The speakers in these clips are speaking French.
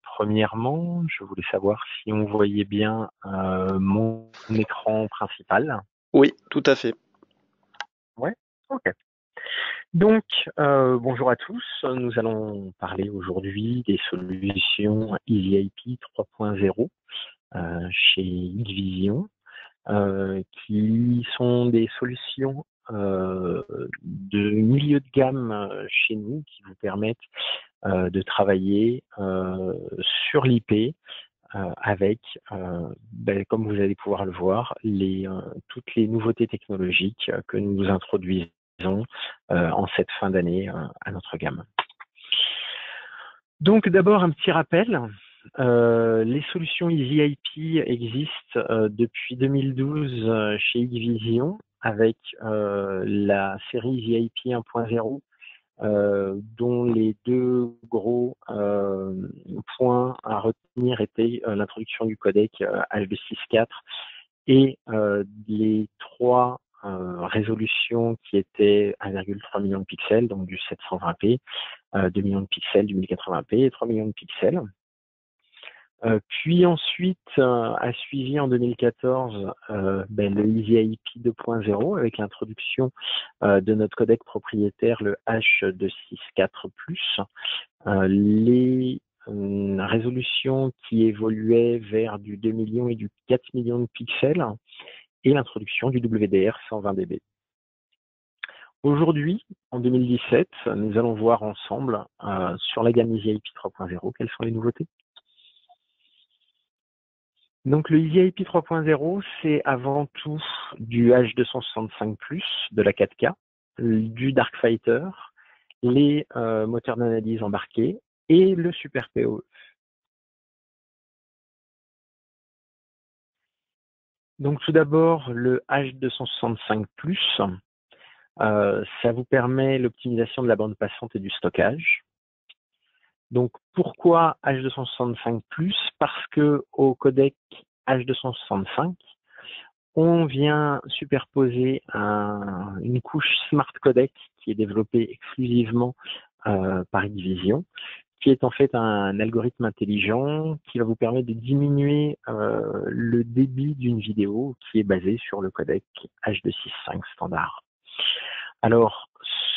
Premièrement, je voulais savoir si on voyait bien mon écran principal. Oui, tout à fait. Ouais, ok. Donc, bonjour à tous. Nous allons parler aujourd'hui des solutions EasyIP 3.0 chez Xvision, qui sont des solutions de milieu de gamme chez nous qui vous permettent de travailler sur l'IP avec, comme vous allez pouvoir le voir, toutes les nouveautés technologiques que nous introduisons en cette fin d'année à notre gamme. Donc d'abord un petit rappel. Les solutions EasyIP existent depuis 2012 chez Xvision avec la série EasyIP 1.0 dont les deux gros points à retenir étaient l'introduction du codec H.264 et les trois résolutions qui étaient 1,3 million de pixels, donc du 720p, 2 millions de pixels du 1080p et 3 millions de pixels. Puis ensuite a suivi en 2014 le EasyIP 2.0 avec l'introduction de notre codec propriétaire, le H264+. Les résolutions qui évoluaient vers du 2 millions et du 4 millions de pixels et l'introduction du WDR 120 dB. Aujourd'hui, en 2017, nous allons voir ensemble sur la gamme EasyIP 3.0 quelles sont les nouveautés. Donc le EasyIP 3.0, c'est avant tout du H265+, de la 4K, du Darkfighter, les moteurs d'analyse embarqués et le Super PoE. Donc tout d'abord, le H265+, ça vous permet l'optimisation de la bande passante et du stockage. Donc pourquoi H265+? Parce que au codec H265, on vient superposer une couche smart codec qui est développée exclusivement par Xvision, qui est en fait un algorithme intelligent qui va vous permettre de diminuer le débit d'une vidéo qui est basée sur le codec H265 standard. Alors,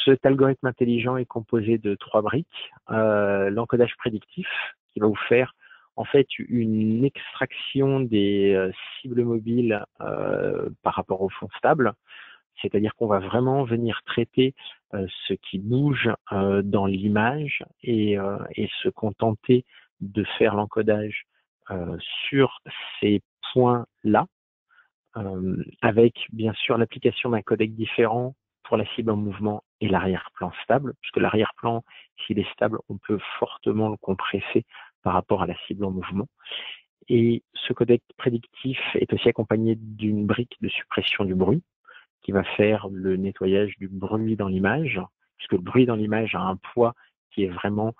cet algorithme intelligent est composé de trois briques. L'encodage prédictif, qui va vous faire en fait une extraction des cibles mobiles par rapport au fond stable. C'est-à-dire qu'on va vraiment venir traiter ce qui bouge dans l'image et se contenter de faire l'encodage sur ces points-là, avec bien sûr l'application d'un codec différent pour la cible en mouvement et l'arrière-plan stable, puisque l'arrière-plan, s'il est stable, on peut fortement le compresser par rapport à la cible en mouvement. Et ce codec prédictif est aussi accompagné d'une brique de suppression du bruit qui va faire le nettoyage du bruit dans l'image, puisque le bruit dans l'image a un poids qui est vraiment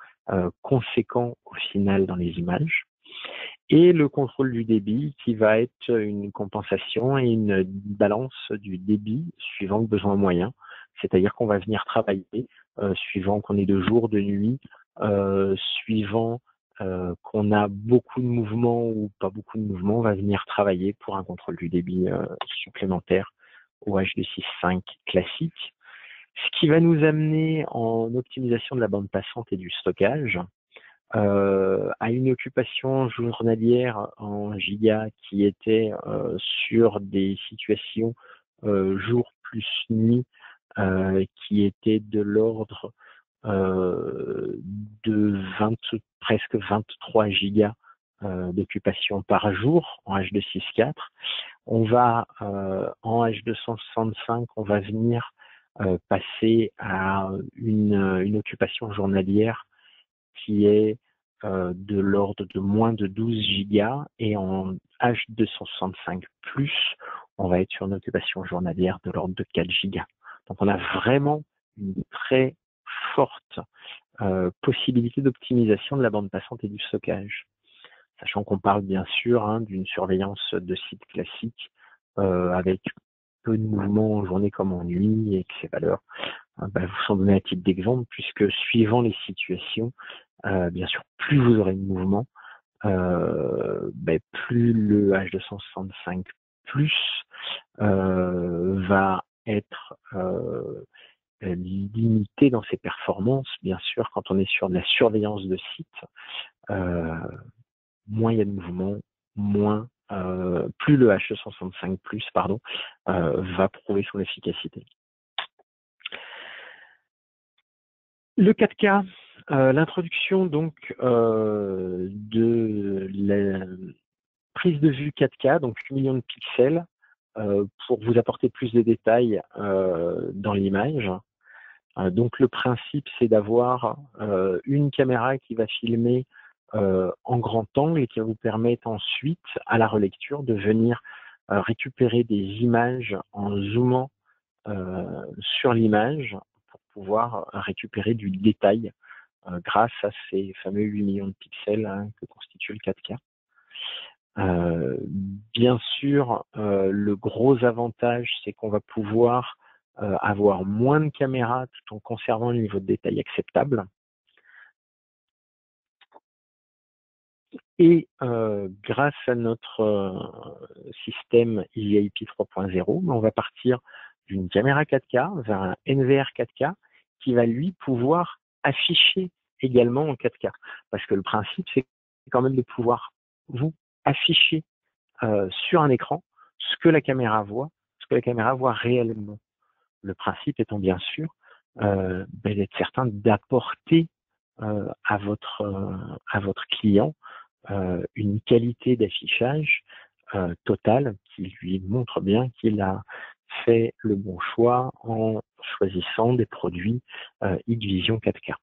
conséquent au final dans les images. Et le contrôle du débit qui va être une compensation et une balance du débit suivant le besoin moyen. C'est-à-dire qu'on va venir travailler suivant qu'on est de jour, de nuit, suivant qu'on a beaucoup de mouvements ou pas beaucoup de mouvements, on va venir travailler pour un contrôle du débit supplémentaire au H265 classique. Ce qui va nous amener en optimisation de la bande passante et du stockage, à une occupation journalière en giga qui était sur des situations jour plus nuit qui étaient de l'ordre de presque 23 gigas d'occupation par jour en H264. On va en H265, on va venir passer à une occupation journalière qui est de l'ordre de moins de 12 gigas et en H265+, on va être sur une occupation journalière de l'ordre de 4 gigas. Donc on a vraiment une très forte possibilité d'optimisation de la bande passante et du stockage. Sachant qu'on parle bien sûr d'une surveillance de site classique avec peu de mouvements en journée comme en nuit et que ces valeurs vous sont données à titre d'exemple puisque suivant les situations, bien sûr, plus vous aurez de mouvement, plus le H265 plus va être limité dans ses performances. Bien sûr, quand on est sur de la surveillance de site, moins il y a de mouvement, plus le H265 plus va prouver son efficacité. Le 4K, l'introduction donc de la prise de vue 4K, donc 8 millions de pixels, pour vous apporter plus de détails dans l'image. Donc le principe, c'est d'avoir une caméra qui va filmer en grand angle et qui va vous permettre ensuite, à la relecture, de venir récupérer des images en zoomant sur l'image pour pouvoir récupérer du détail grâce à ces fameux 8 millions de pixels que constitue le 4K. Bien sûr, le gros avantage, c'est qu'on va pouvoir avoir moins de caméras tout en conservant le niveau de détail acceptable. Et grâce à notre système EasyIP 3.0, on va partir d'une caméra 4K vers un NVR 4K qui va lui pouvoir afficher également en 4K. Parce que le principe, c'est quand même de pouvoir vous afficher sur un écran ce que la caméra voit réellement. Le principe étant bien sûr d'être certain d'apporter à votre client une qualité d'affichage totale qui lui montre bien qu'il a fait le bon choix en choisissant des produits Hikvision 4K.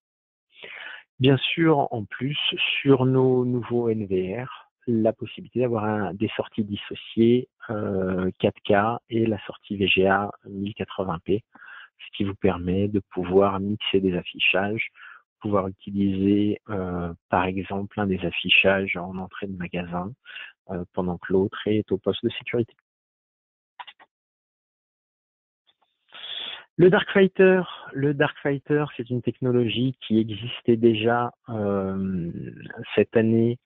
Bien sûr, en plus, sur nos nouveaux NVR, la possibilité d'avoir des sorties dissociées 4K et la sortie VGA 1080p, ce qui vous permet de pouvoir mixer des affichages, pouvoir utiliser par exemple un des affichages en entrée de magasin pendant que l'autre est au poste de sécurité. Le Darkfighter, c'est une technologie qui existait déjà cette année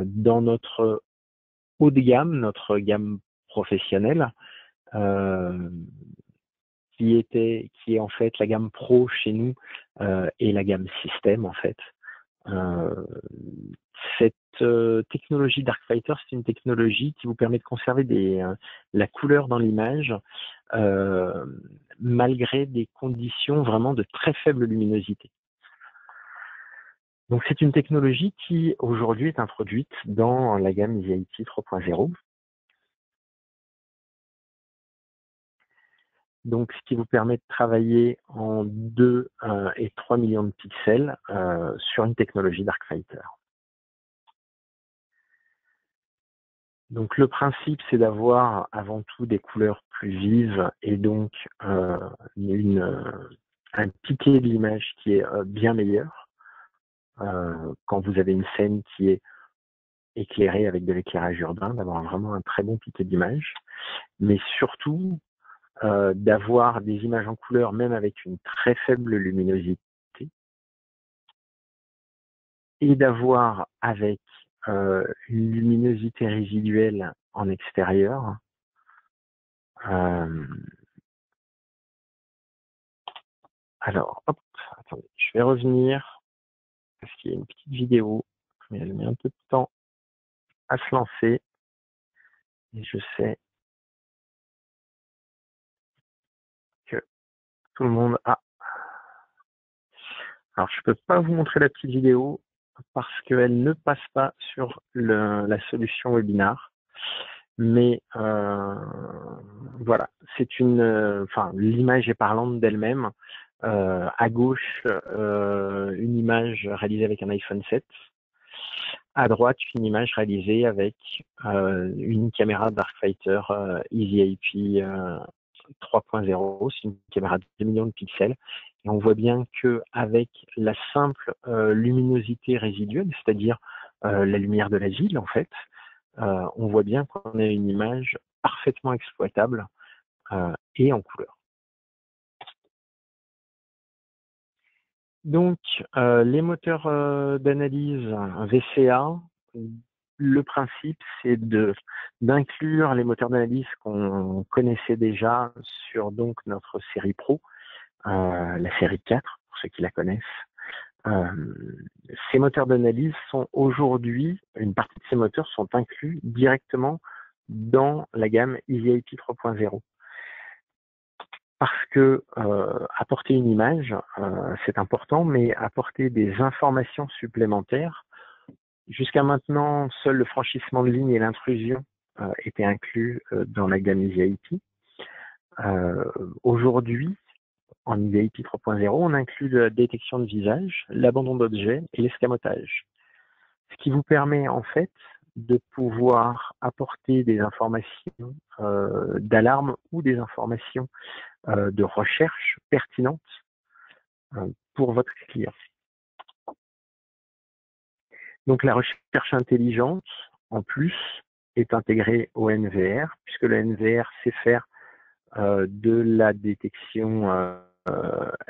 dans notre haut de gamme, notre gamme professionnelle, qui est en fait la gamme Pro chez nous et la gamme Système en fait. Cette technologie Darkfighter, c'est une technologie qui vous permet de conserver la couleur dans l'image malgré des conditions vraiment de très faible luminosité. Donc c'est une technologie qui aujourd'hui est introduite dans la gamme EasyIP 3.0. Donc ce qui vous permet de travailler en 2 et 3 millions de pixels sur une technologie Darkfighter. Donc le principe, c'est d'avoir avant tout des couleurs plus vives et donc un piqué de l'image qui est bien meilleur. Quand vous avez une scène qui est éclairée avec de l'éclairage urbain, d'avoir vraiment un très bon piqué d'image, mais surtout d'avoir des images en couleur même avec une très faible luminosité et d'avoir avec une luminosité résiduelle en extérieur. Alors, hop, attendez, je vais revenir parce qu'il y a une petite vidéo, mais elle met un peu de temps à se lancer. Et je sais que tout le monde a. Alors, je peux pas vous montrer la petite vidéo parce qu'elle ne passe pas sur la solution webinar. Mais voilà, l'image est parlante d'elle-même. À gauche, une image réalisée avec un iPhone 7. À droite, une image réalisée avec une caméra Darkfighter EasyIP 3.0. C'est une caméra de 2 millions de pixels. Et on voit bien que avec la simple luminosité résiduelle, c'est-à-dire la lumière de la ville, en fait, on voit bien qu'on a une image parfaitement exploitable et en couleur. Donc, les moteurs d'analyse VCA, le principe, c'est d'inclure les moteurs d'analyse qu'on connaissait déjà sur donc notre série Pro, la série 4, pour ceux qui la connaissent. Ces moteurs d'analyse sont aujourd'hui, une partie de ces moteurs sont inclus directement dans la gamme EasyIP 3.0. Parce que apporter une image, c'est important, mais apporter des informations supplémentaires. Jusqu'à maintenant, seul le franchissement de ligne et l'intrusion étaient inclus dans la gamme EasyIP. Aujourd'hui, en EasyIP 3.0, on inclut la détection de visage, l'abandon d'objets et l'escamotage. Ce qui vous permet en fait de pouvoir apporter des informations d'alarme ou des informations de recherche pertinentes pour votre client. Donc la recherche intelligente, en plus, est intégrée au NVR, puisque le NVR sait faire de la détection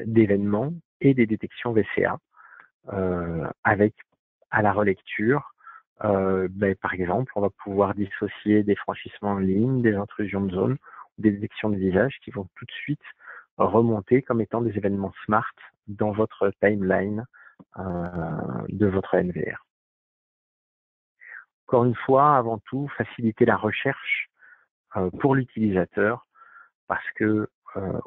d'événements et des détections VCA, avec à la relecture, par exemple, on va pouvoir dissocier des franchissements en ligne, des intrusions de zone, des détections de visage qui vont tout de suite remonter comme étant des événements smart dans votre timeline de votre NVR. Encore une fois, avant tout, faciliter la recherche pour l'utilisateur, parce que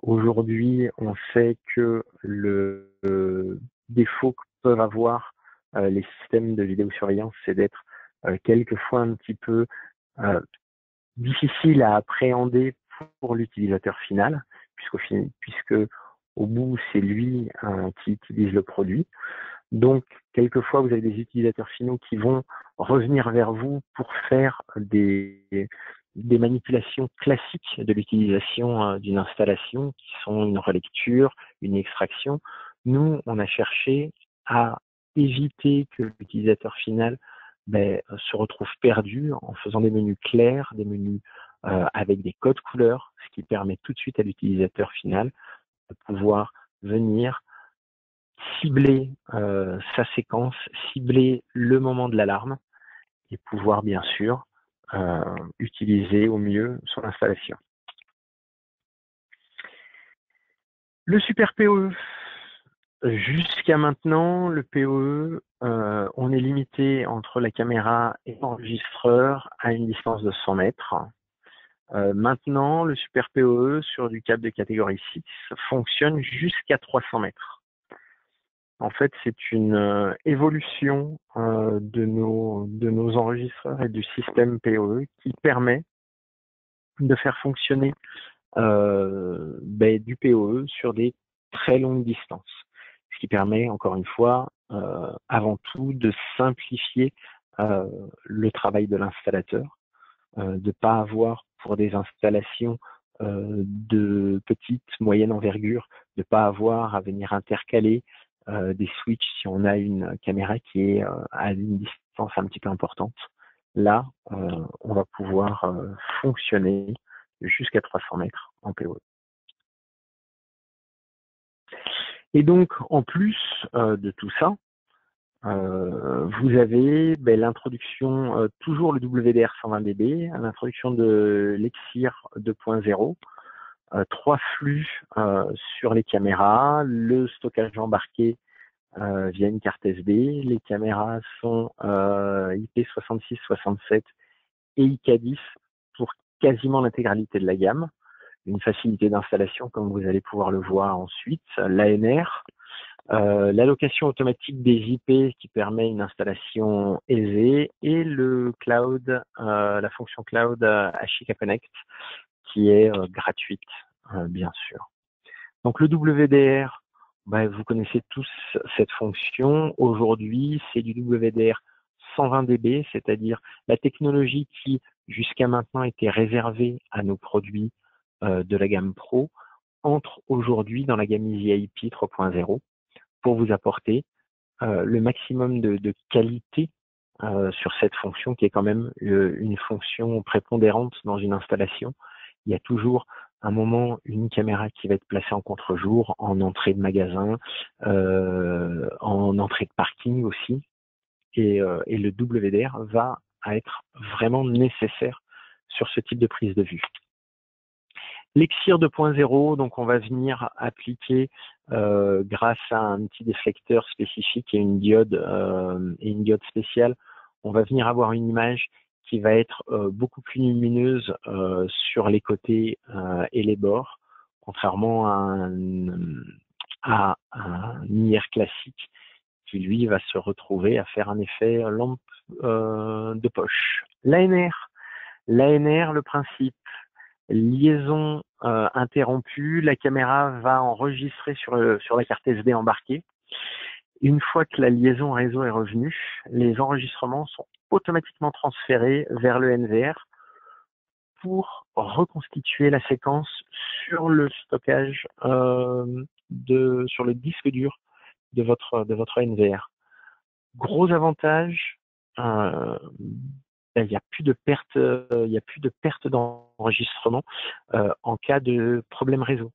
aujourd'hui, on sait que le défaut que peuvent avoir les systèmes de vidéosurveillance, c'est d'être quelquefois un petit peu difficile à appréhender pour l'utilisateur final, puisque au bout, c'est lui qui utilise le produit. Donc, quelquefois, vous avez des utilisateurs finaux qui vont revenir vers vous pour faire des manipulations classiques de l'utilisation d'une installation, qui sont une relecture, une extraction. Nous, on a cherché à éviter que l'utilisateur final se retrouve perdu en faisant des menus clairs, des menus avec des codes couleurs, ce qui permet tout de suite à l'utilisateur final de pouvoir venir cibler sa séquence, cibler le moment de l'alarme et pouvoir bien sûr utiliser au mieux son installation. Le super PoE. Jusqu'à maintenant, le PoE, on est limité entre la caméra et l'enregistreur à une distance de 100 mètres. Maintenant, le super PoE sur du câble de catégorie 6 fonctionne jusqu'à 300 mètres. En fait, c'est une évolution de nos enregistreurs et du système PoE qui permet de faire fonctionner du PoE sur des très longues distances. Ce qui permet, encore une fois, avant tout, de simplifier le travail de l'installateur, de ne pas avoir pour des installations de petite, moyenne envergure, de ne pas avoir à venir intercaler des switches si on a une caméra qui est à une distance un petit peu importante. Là, on va pouvoir fonctionner jusqu'à 300 mètres en PoE. Et donc, en plus de tout ça, vous avez l'introduction, toujours le WDR 120 dB, l'introduction de l'Exir 2.0, 3 flux sur les caméras, le stockage embarqué via une carte SD. Les caméras sont IP66-67 et IK10 pour quasiment l'intégralité de la gamme. Une facilité d'installation, comme vous allez pouvoir le voir ensuite. L'ANR, l'allocation automatique des IP qui permet une installation aisée, et le cloud, la fonction cloud HIK Connect qui est gratuite, bien sûr. Donc le WDR, vous connaissez tous cette fonction. Aujourd'hui, c'est du WDR 120 dB, c'est-à-dire la technologie qui jusqu'à maintenant était réservée à nos produits de la gamme Pro, entre aujourd'hui dans la gamme EasyIP 3.0 pour vous apporter le maximum de qualité sur cette fonction qui est quand même une fonction prépondérante dans une installation. Il y a toujours un moment une caméra qui va être placée en contre-jour, en entrée de magasin, en entrée de parking aussi, et le WDR va être vraiment nécessaire sur ce type de prise de vue. L'Exir 2.0, donc on va venir appliquer grâce à un petit déflecteur spécifique et une diode spéciale, on va venir avoir une image qui va être beaucoup plus lumineuse sur les côtés et les bords, contrairement à un IR classique qui lui va se retrouver à faire un effet lampe de poche. L'ANR, le principe, liaison interrompue, la caméra va enregistrer sur la carte SD embarquée. Une fois que la liaison réseau est revenue, les enregistrements sont automatiquement transférés vers le NVR pour reconstituer la séquence sur le stockage sur le disque dur de votre NVR. Gros avantage, il n'y a plus de perte d'enregistrement en cas de problème réseau,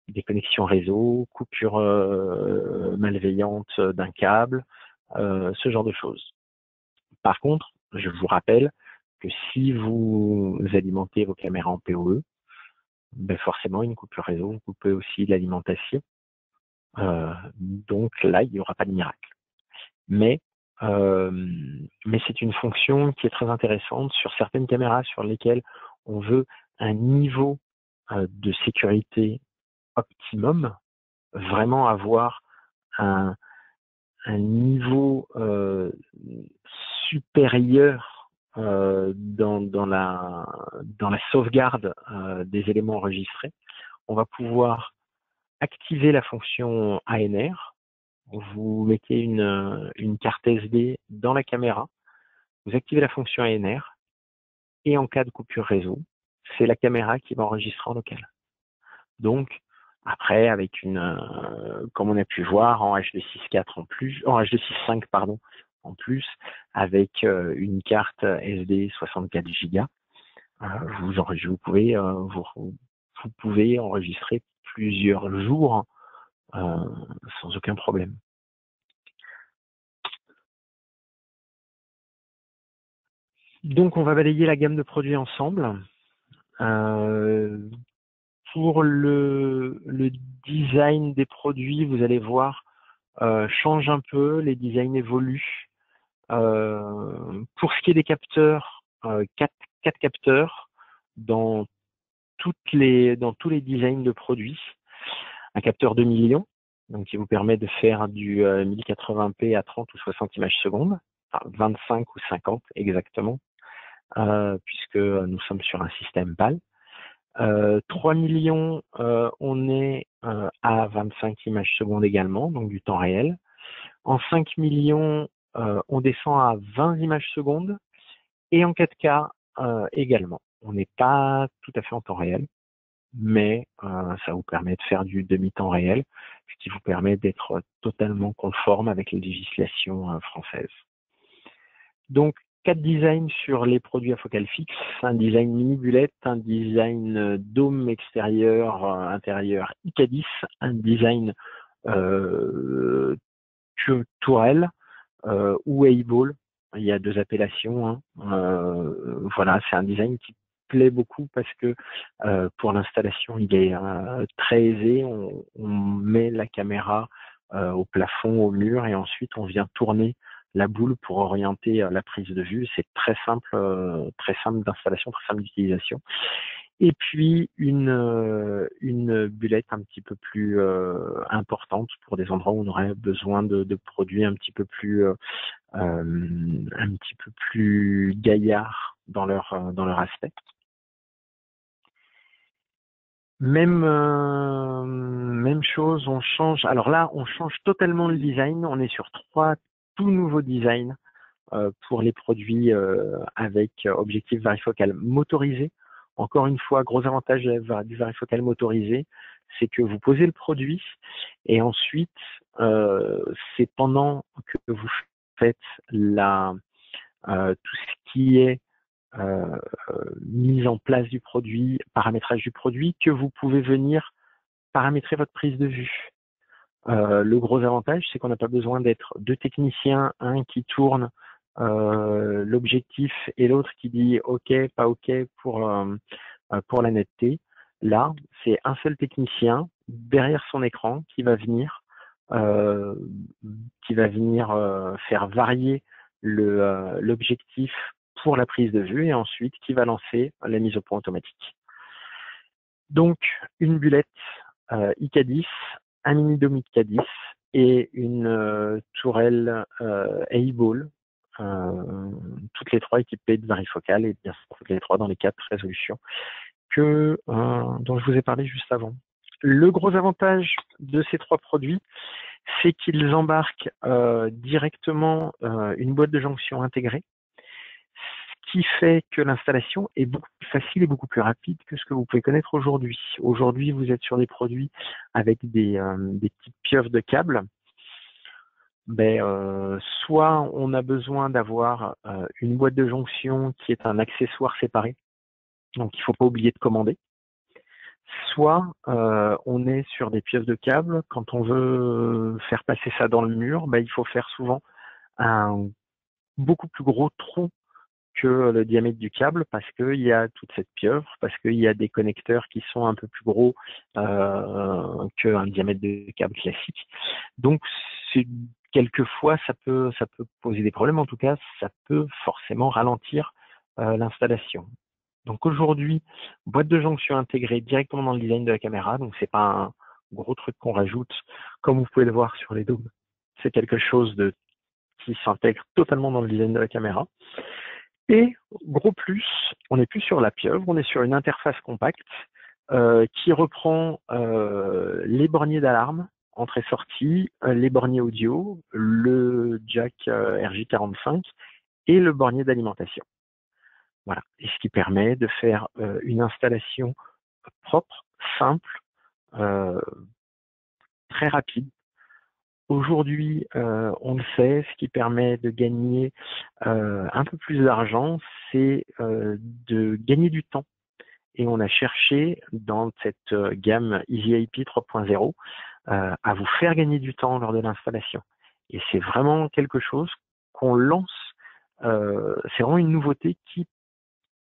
déconnexion réseau, coupure malveillante d'un câble, ce genre de choses. Par contre, je vous rappelle que si vous alimentez vos caméras en PoE, ben forcément une coupure réseau, vous coupez aussi l'alimentation. Donc là, il n'y aura pas de miracle. Mais c'est une fonction qui est très intéressante sur certaines caméras sur lesquelles on veut un niveau de sécurité optimum, vraiment avoir un niveau supérieur dans la sauvegarde des éléments enregistrés. On va pouvoir activer la fonction ANR. Vous mettez une carte SD dans la caméra, vous activez la fonction ANR, et en cas de coupure réseau, c'est la caméra qui va enregistrer en local. Donc, après, avec comme on a pu voir, en H.264 en plus, en H.265 pardon, en plus, avec une carte SD 64 Go, vous pouvez enregistrer plusieurs jours sans aucun problème. Donc, on va balayer la gamme de produits ensemble. Pour le design des produits, vous allez voir, change un peu, les designs évoluent. Pour ce qui est des capteurs, 4 capteurs dans tous les designs de produits. Un capteur 2 millions, donc qui vous permet de faire du 1080p à 30 ou 60 images secondes, enfin 25 ou 50 exactement, puisque nous sommes sur un système PAL. 3 millions, on est à 25 images secondes également, donc du temps réel. En 5 millions, on descend à 20 images secondes, et en 4K également. On n'est pas tout à fait en temps réel, mais ça vous permet de faire du demi-temps réel, ce qui vous permet d'être totalement conforme avec les législations françaises. Donc, 4 designs sur les produits à focale fixe, un design mini-bulette, un design dôme extérieur, intérieur IK10, un design tourelle ou A-ball. Il y a 2 appellations. Hein. Voilà, c'est un design qui plaît beaucoup parce que pour l'installation, il est très aisé. On met la caméra au plafond, au mur, et ensuite on vient tourner la boule pour orienter la prise de vue. C'est très simple d'installation, très simple d'utilisation. Et puis une bulette un petit peu plus importante pour des endroits où on aurait besoin de produits un petit peu plus gaillards dans leur aspect. Même chose, on change. Alors là, on change totalement le design. On est sur 3 tout nouveaux designs pour les produits avec objectif varifocal motorisé. Encore une fois, gros avantage du varifocal motorisé, c'est que vous posez le produit et ensuite, c'est pendant que vous faites tout ce qui est mise en place du produit, paramétrage du produit, que vous pouvez venir paramétrer votre prise de vue. Le gros avantage, c'est qu'on n'a pas besoin d'être deux techniciens, un qui tourne l'objectif et l'autre qui dit OK, pas OK pour la netteté. Là, c'est un seul technicien derrière son écran qui va venir faire varier l'objectif pour la prise de vue et ensuite qui va lancer la mise au point automatique. Donc, une bullette IK10, un mini dôme IK10 et une tourelle A-Ball, toutes les trois équipées de varifocale et bien sûr toutes les trois dans les 4 résolutions dont je vous ai parlé juste avant. Le gros avantage de ces 3 produits, c'est qu'ils embarquent directement une boîte de jonction intégrée, ce qui fait que l'installation est beaucoup plus facile et beaucoup plus rapide que ce que vous pouvez connaître aujourd'hui. Aujourd'hui, vous êtes sur des produits avec des petites pieuvres de câbles. Soit on a besoin d'avoir une boîte de jonction qui est un accessoire séparé, donc il ne faut pas oublier de commander. Soit on est sur des pièces de câble, quand on veut faire passer ça dans le mur, il faut faire souvent un beaucoup plus gros trou que le diamètre du câble parce qu'il y a toute cette pieuvre, parce qu'il y a des connecteurs qui sont un peu plus gros qu'un diamètre de câble classique. Donc quelquefois ça peut poser des problèmes, en tout cas ça peut forcément ralentir l'installation. Donc aujourd'hui, boîte de jonction intégrée directement dans le design de la caméra, donc c'est pas un gros truc qu'on rajoute, comme vous pouvez le voir sur les dômes. C'est quelque chose qui s'intègre totalement dans le design de la caméra. Et gros plus, on n'est plus sur la pieuvre, on est sur une interface compacte qui reprend les borniers d'alarme, entrée-sortie, les borniers audio, le jack RJ45 et le bornier d'alimentation. Voilà, et ce qui permet de faire une installation propre, simple, très rapide. Aujourd'hui, on le sait, ce qui permet de gagner un peu plus d'argent, c'est de gagner du temps. Et on a cherché dans cette gamme EasyIP 3.0 à vous faire gagner du temps lors de l'installation. Et c'est vraiment quelque chose qu'on lance, c'est vraiment une nouveauté qui,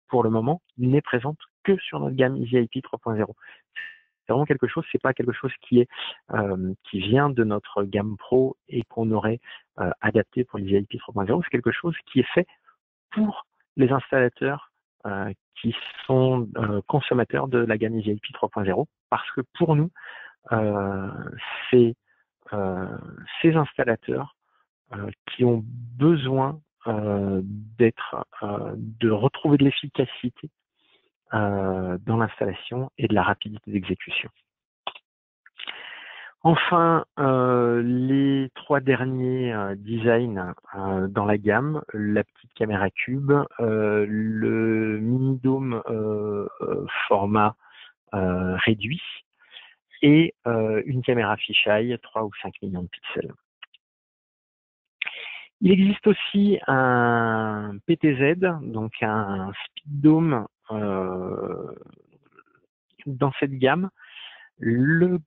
pour le moment, n'est présente que sur notre gamme EasyIP 3.0. C'est vraiment quelque chose, c'est pas quelque chose qui vient de notre gamme pro et qu'on aurait adapté pour l'EasyIP 3.0. C'est quelque chose qui est fait pour les installateurs qui sont consommateurs de la gamme EasyIP 3.0 parce que pour nous, c'est ces installateurs qui ont besoin de retrouver de l'efficacité dans l'installation et de la rapidité d'exécution. Enfin, les 3 derniers designs dans la gamme, la petite caméra cube, le mini-dôme format réduit et une caméra fisheye 3 ou 5 millions de pixels. Il existe aussi un PTZ, donc un speed dome dans cette gamme. Le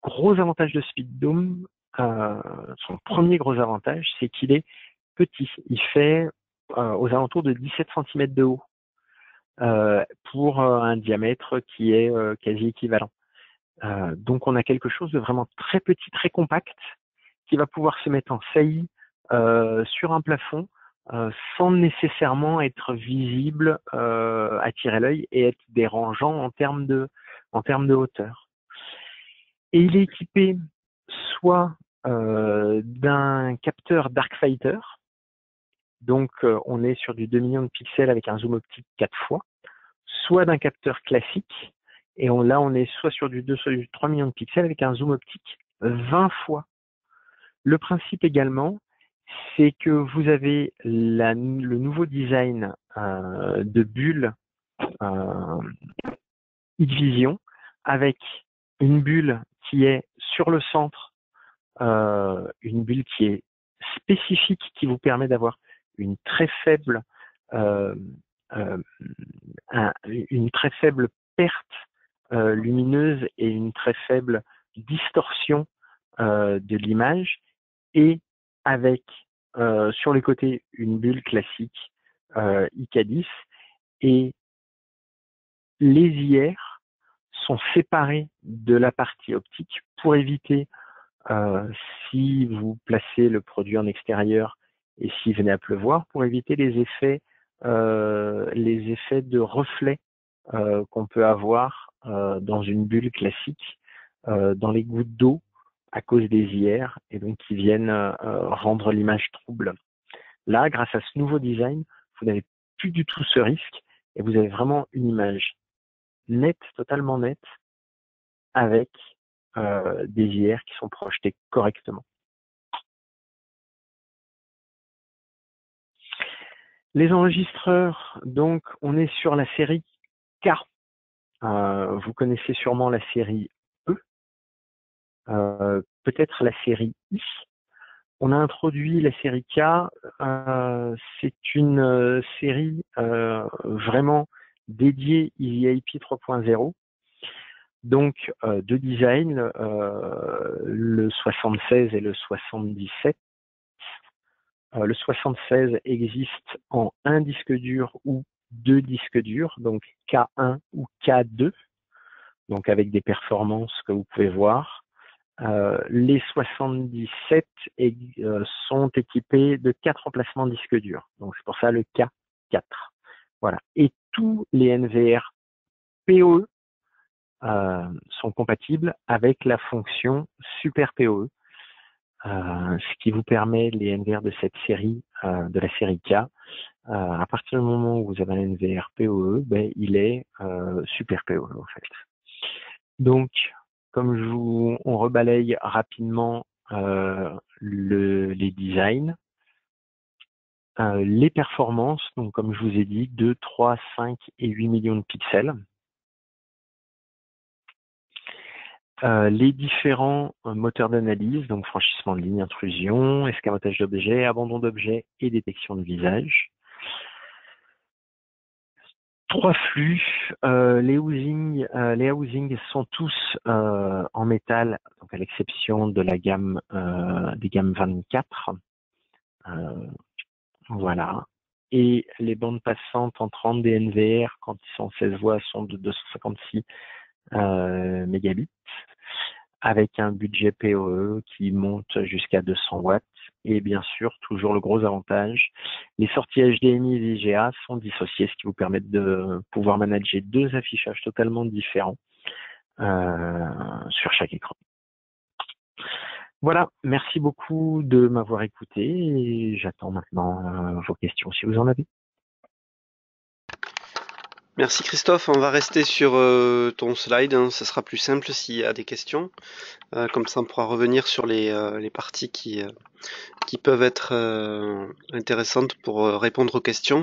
gros avantage de Speed Dome, son premier gros avantage, c'est qu'il est petit. Il fait aux alentours de 17 cm de haut pour un diamètre qui est quasi équivalent. Donc on a quelque chose de vraiment très petit, très compact, qui va pouvoir se mettre en saillie sur un plafond sans nécessairement être visible, attirer l'œil et être dérangeant en termes de hauteur. Et il est équipé soit d'un capteur Darkfighter, donc on est sur du 2 millions de pixels avec un zoom optique 4 fois, soit d'un capteur classique, et là on est soit sur du 2, soit du 3 millions de pixels avec un zoom optique 20 fois. Le principe également, c'est que vous avez le nouveau design de bulle X-Vision avec une bulle qui est sur le centre, une bulle qui est spécifique, qui vous permet d'avoir une très faible une très faible perte lumineuse et une très faible distorsion de l'image, et avec sur les côtés une bulle classique IK10, et les IR sont séparés de la partie optique pour éviter, si vous placez le produit en extérieur et s'il venait à pleuvoir, pour éviter les effets de reflet qu'on peut avoir dans une bulle classique, dans les gouttes d'eau à cause des IR, et donc qui viennent rendre l'image trouble. Là, grâce à ce nouveau design, vous n'avez plus du tout ce risque et vous avez vraiment une image nette, totalement nette, avec des IR qui sont projetés correctement. Les enregistreurs, donc, on est sur la série K. Vous connaissez sûrement la série E, peut-être la série I. On a introduit la série K. C'est une série vraiment dédiée EasyIP 3.0. Donc, deux designs, le 76 et le 77. Le 76 existe en un disque dur ou deux disques durs, donc K1 ou K2, donc avec des performances que vous pouvez voir. Les 77 sont équipés de 4 emplacements disques durs, donc c'est pour ça le K4. Voilà. Et tous les NVR PoE sont compatibles avec la fonction Super PoE, ce qui vous permet les NVR de cette série, de la série K. À partir du moment où vous avez un NVR PoE, ben, il est Super PoE en fait. Donc, comme on rebalaye rapidement les designs, les performances, donc comme je vous ai dit, 2, 3, 5 et 8 millions de pixels. Les différents moteurs d'analyse, donc franchissement de ligne, intrusion, escamotage d'objets, abandon d'objets et détection de visage. 3 flux, les housings sont tous en métal, donc à l'exception de la gamme des gammes 24. Voilà. Et les bandes passantes en 30 DNVR, quand ils sont 16 voix, sont de 256 mégabits, avec un budget PoE qui monte jusqu'à 200 watts. Et bien sûr, toujours le gros avantage, les sorties HDMI et VGA sont dissociées, ce qui vous permet de pouvoir manager deux affichages totalement différents sur chaque écran. Voilà, merci beaucoup de m'avoir écouté et j'attends maintenant vos questions si vous en avez. Merci Christophe, on va rester sur ton slide, hein, ça sera plus simple s'il y a des questions. Comme ça on pourra revenir sur les parties qui peuvent être intéressantes pour répondre aux questions.